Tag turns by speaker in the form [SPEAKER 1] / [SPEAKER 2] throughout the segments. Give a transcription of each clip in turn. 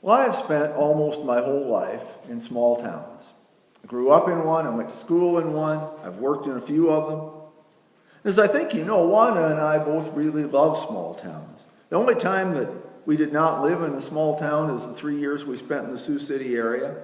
[SPEAKER 1] Well, I have spent almost my whole life in small towns. I grew up in one, I went to school in one, I've worked in a few of them. As I think you know, Wanda and I both really love small towns. The only time that we did not live in a small town is the 3 years we spent in the Sioux City area.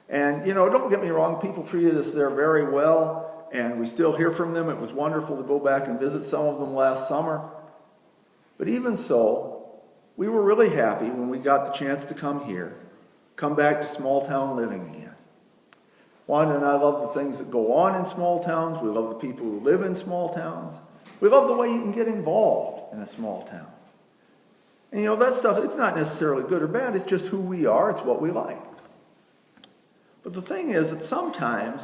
[SPEAKER 1] And, don't get me wrong, people treated us there very well, and we still hear from them. It was wonderful to go back and visit some of them last summer. But even so, we were really happy when we got the chance to come here, come back to small town living again. Wanda and I love the things that go on in small towns. We love the people who live in small towns. We love the way you can get involved in a small town. And that stuff, it's not necessarily good or bad. It's just who we are. It's what we like. But the thing is that sometimes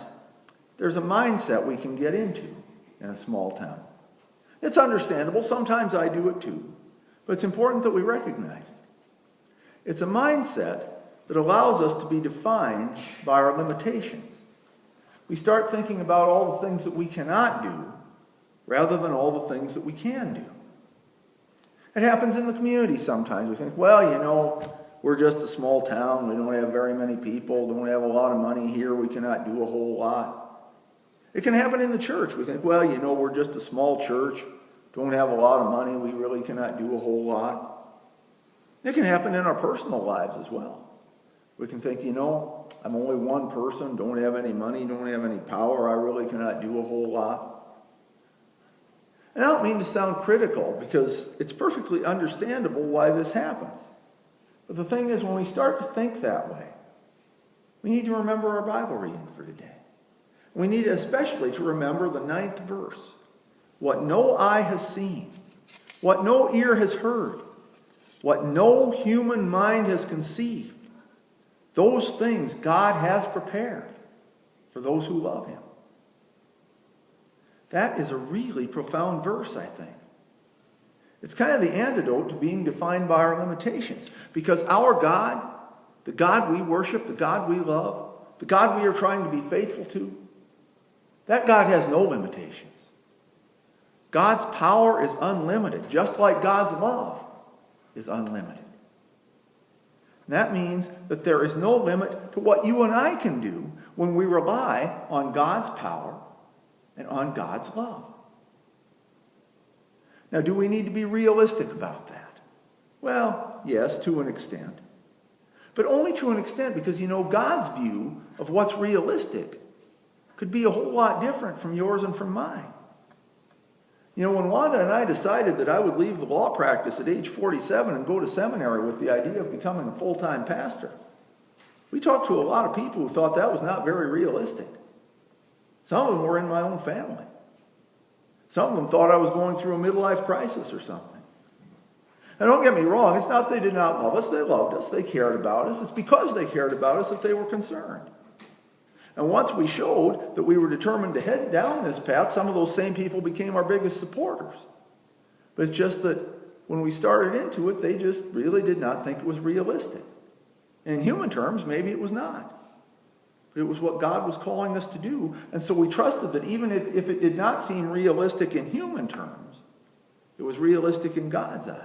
[SPEAKER 1] there's a mindset we can get into in a small town. It's understandable. Sometimes I do it too. But it's important that we recognize it. It's a mindset that allows us to be defined by our limitations. We start thinking about all the things that we cannot do rather than all the things that we can do. It happens in the community sometimes. We think, we're just a small town. We don't have very many people. Don't have a lot of money here. We cannot do a whole lot. It can happen in the church. We think, we're just a small church. Don't have a lot of money. We really cannot do a whole lot. It can happen in our personal lives as well. We can think, I'm only one person, don't have any money, don't have any power. I really cannot do a whole lot. And I don't mean to sound critical, because it's perfectly understandable why this happens. But the thing is, when we start to think that way, we need to remember our Bible reading for today. We need especially to remember the 9th verse. What no eye has seen, what no ear has heard, what no human mind has conceived, those things God has prepared for those who love Him. That is a really profound verse, I think. It's kind of the antidote to being defined by our limitations. Because our God, the God we worship, the God we love, the God we are trying to be faithful to, that God has no limitations. God's power is unlimited, just like God's love is unlimited. And that means that there is no limit to what you and I can do when we rely on God's power and on God's love. Now, do we need to be realistic about that? Well, yes, to an extent. But only to an extent, because God's view of what's realistic could be a whole lot different from yours and from mine. When Wanda and I decided that I would leave the law practice at age 47 and go to seminary with the idea of becoming a full-time pastor, we talked to a lot of people who thought that was not very realistic. Some of them were in my own family. Some of them thought I was going through a midlife crisis or something. Now, don't get me wrong, it's not they did not love us. They loved us. They cared about us. It's because they cared about us that they were concerned. And once we showed that we were determined to head down this path, some of those same people became our biggest supporters. But it's just that when we started into it, they just really did not think it was realistic. And in human terms, maybe it was not. But it was what God was calling us to do. And so we trusted that even if it did not seem realistic in human terms, it was realistic in God's eyes.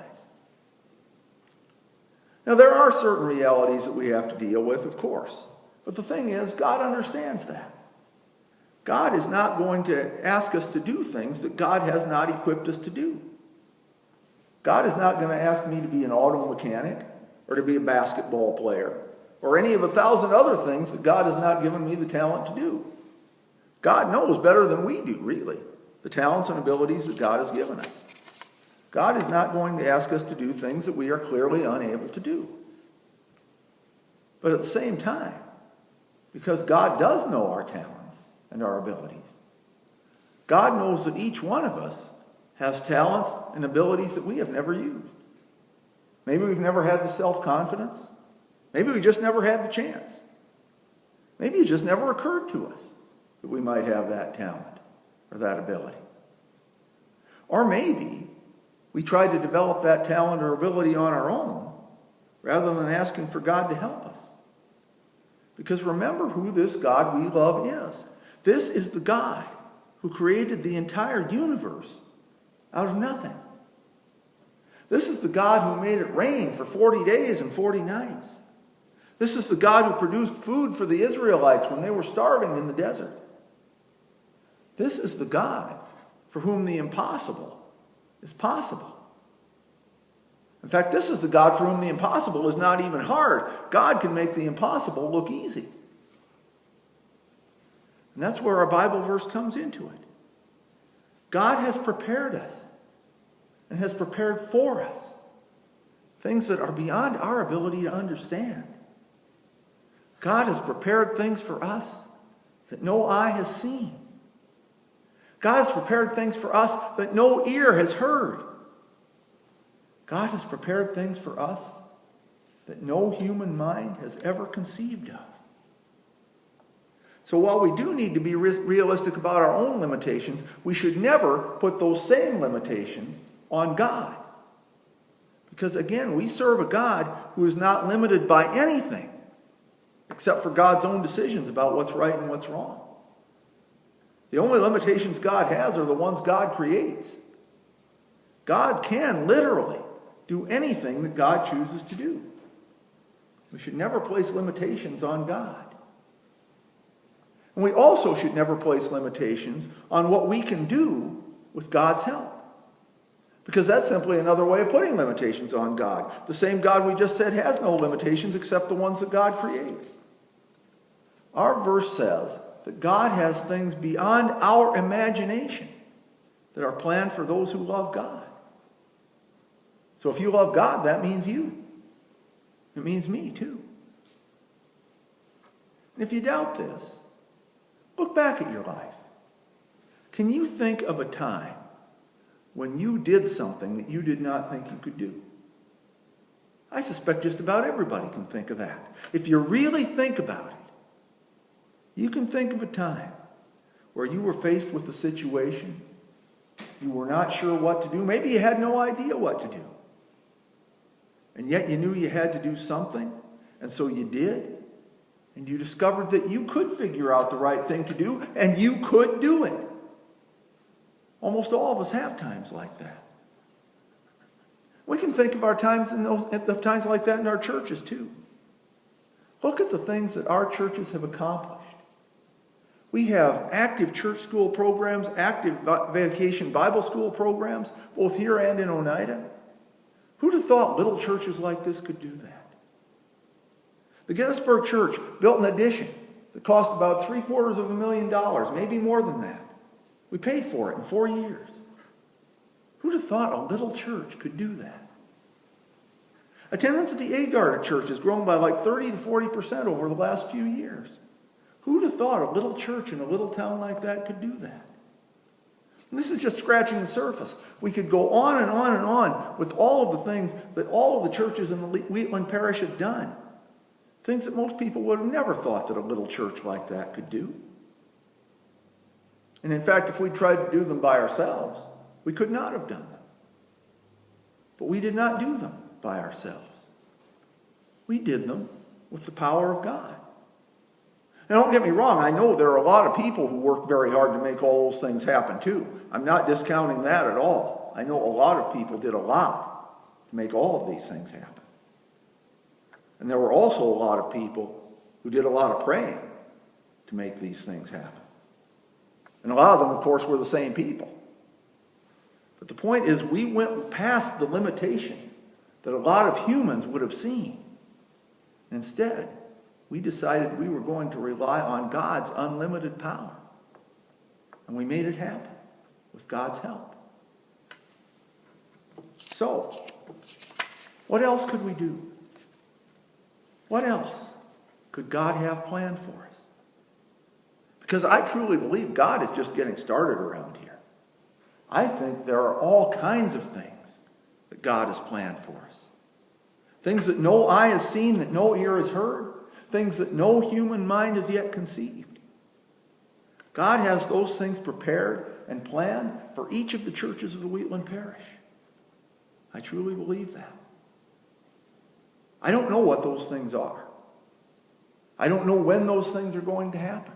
[SPEAKER 1] Now, there are certain realities that we have to deal with, of course. But the thing is, God understands that. God is not going to ask us to do things that God has not equipped us to do. God is not going to ask me to be an auto mechanic or to be a basketball player or any of 1,000 other things that God has not given me the talent to do. God knows better than we do, really, the talents and abilities that God has given us. God is not going to ask us to do things that we are clearly unable to do. But at the same time, because God does know our talents and our abilities, God knows that each one of us has talents and abilities that we have never used. Maybe we've never had the self-confidence. Maybe we just never had the chance. Maybe it just never occurred to us that we might have that talent or that ability. Or maybe we tried to develop that talent or ability on our own rather than asking for God to help us. Because remember who this God we love is. This is the God who created the entire universe out of nothing. This is the God who made it rain for 40 days and 40 nights. This is the God who produced food for the Israelites when they were starving in the desert. This is the God for whom the impossible is possible. In fact, this is the God for whom the impossible is not even hard. God can make the impossible look easy. And that's where our Bible verse comes into it. God has prepared us and has prepared for us things that are beyond our ability to understand. God has prepared things for us that no eye has seen. God has prepared things for us that no ear has heard. God has prepared things for us that no human mind has ever conceived of. So while we do need to be realistic about our own limitations, we should never put those same limitations on God. Because again, we serve a God who is not limited by anything except for God's own decisions about what's right and what's wrong. The only limitations God has are the ones God creates. God can literally do anything that God chooses to do. We should never place limitations on God. And we also should never place limitations on what we can do with God's help. Because that's simply another way of putting limitations on God. The same God we just said has no limitations except the ones that God creates. Our verse says that God has things beyond our imagination that are planned for those who love God. So if you love God, that means you. It means me too. And if you doubt this, look back at your life. Can you think of a time when you did something that you did not think you could do? I suspect just about everybody can think of that. If you really think about it, you can think of a time where you were faced with a situation, you were not sure what to do, maybe you had no idea what to do, and yet you knew you had to do something, and so you did, and you discovered that you could figure out the right thing to do, and you could do it. Almost all of us have times like that. We can think of our times at times like that in our churches too. Look at the things that our churches have accomplished. We have active church school programs, active vacation Bible school programs, both here and in Oneida. Who'd have thought little churches like this could do that? The Gettysburg Church built an addition that cost about $750,000, maybe more than that. We paid for it in 4 years. Who'd have thought a little church could do that? Attendance at the Agarda Church has grown by like 30 to 40% over the last few years. Who'd have thought a little church in a little town like that could do that? And this is just scratching the surface. We could go on and on and on with all of the things that all of the churches in the Wheatland Parish have done. Things that most people would have never thought that a little church like that could do. And in fact, if we tried to do them by ourselves, we could not have done them. But we did not do them by ourselves. We did them with the power of God. Now, don't get me wrong. I know there are a lot of people who worked very hard to make all those things happen too. I'm not discounting that at all. I know a lot of people did a lot to make all of these things happen. And there were also a lot of people who did a lot of praying to make these things happen. And a lot of them, of course, were the same people. But the point is, we went past the limitations that a lot of humans would have seen. Instead, we decided we were going to rely on God's unlimited power. And we made it happen with God's help. So, what else could we do? What else could God have planned for us? Because I truly believe God is just getting started around here. I think there are all kinds of things that God has planned for us. Things that no eye has seen, that no ear has heard. Things that no human mind has yet conceived. God has those things prepared and planned for each of the churches of the Wheatland Parish. I truly believe that. I don't know what those things are. I don't know when those things are going to happen.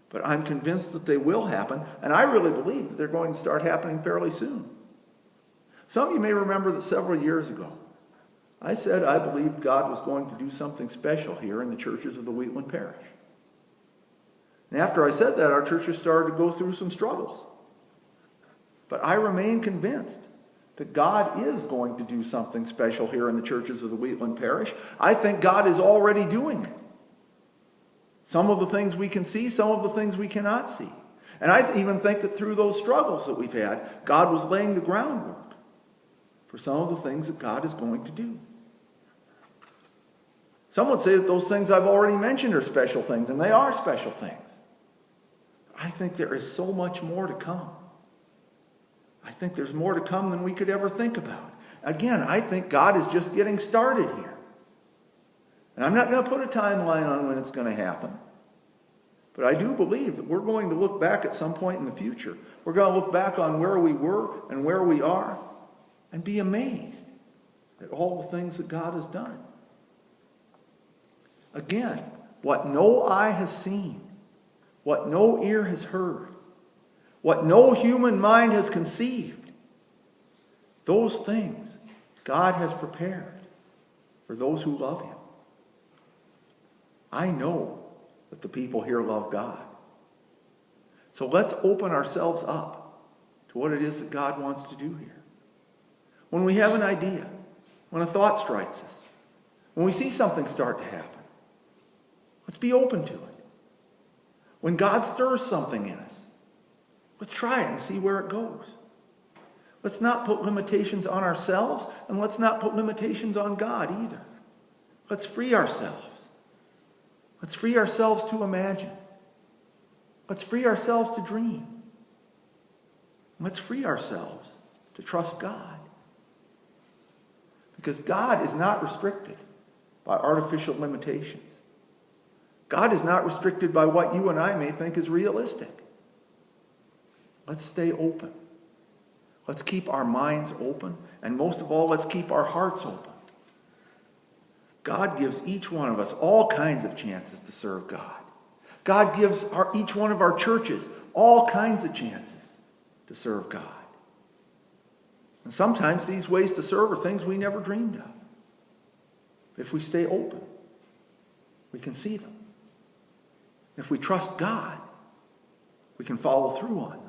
[SPEAKER 1] But I'm convinced that they will happen, and I really believe that they're going to start happening fairly soon. Some of you may remember that several years ago, I said I believed God was going to do something special here in the churches of the Wheatland Parish. And after I said that, our churches started to go through some struggles. But I remain convinced that God is going to do something special here in the churches of the Wheatland Parish. I think God is already doing it. Some of the things we can see, some of the things we cannot see. And I even think that through those struggles that we've had, God was laying the groundwork for some of the things that God is going to do. Some would say that those things I've already mentioned are special things, and they are special things. I think there is so much more to come. I think there's more to come than we could ever think about. Again, I think God is just getting started here. And I'm not going to put a timeline on when it's going to happen. But I do believe that we're going to look back at some point in the future. We're going to look back on where we were and where we are and be amazed at all the things that God has done. Again, what no eye has seen, what no ear has heard, what no human mind has conceived, those things God has prepared for those who love him. I know that the people here love God. So let's open ourselves up to what it is that God wants to do here. When we have an idea, when a thought strikes us, when we see something start to happen, let's be open to it. When God stirs something in us, let's try it and see where it goes. Let's not put limitations on ourselves, and let's not put limitations on God either. Let's free ourselves. Let's free ourselves to imagine. Let's free ourselves to dream. Let's free ourselves to trust God. Because God is not restricted by artificial limitations. God is not restricted by what you and I may think is realistic. Let's stay open. Let's keep our minds open. And most of all, let's keep our hearts open. God gives each one of us all kinds of chances to serve God. God gives each one of our churches all kinds of chances to serve God. And sometimes these ways to serve are things we never dreamed of. But if we stay open, we can see them. If we trust God, we can follow through on them.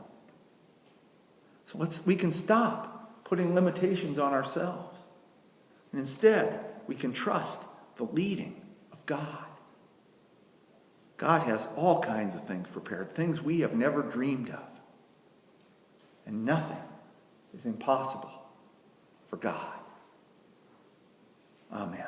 [SPEAKER 1] So we can stop putting limitations on ourselves. And instead, we can trust the leading of God. God has all kinds of things prepared, things we have never dreamed of. And nothing is impossible for God. Amen.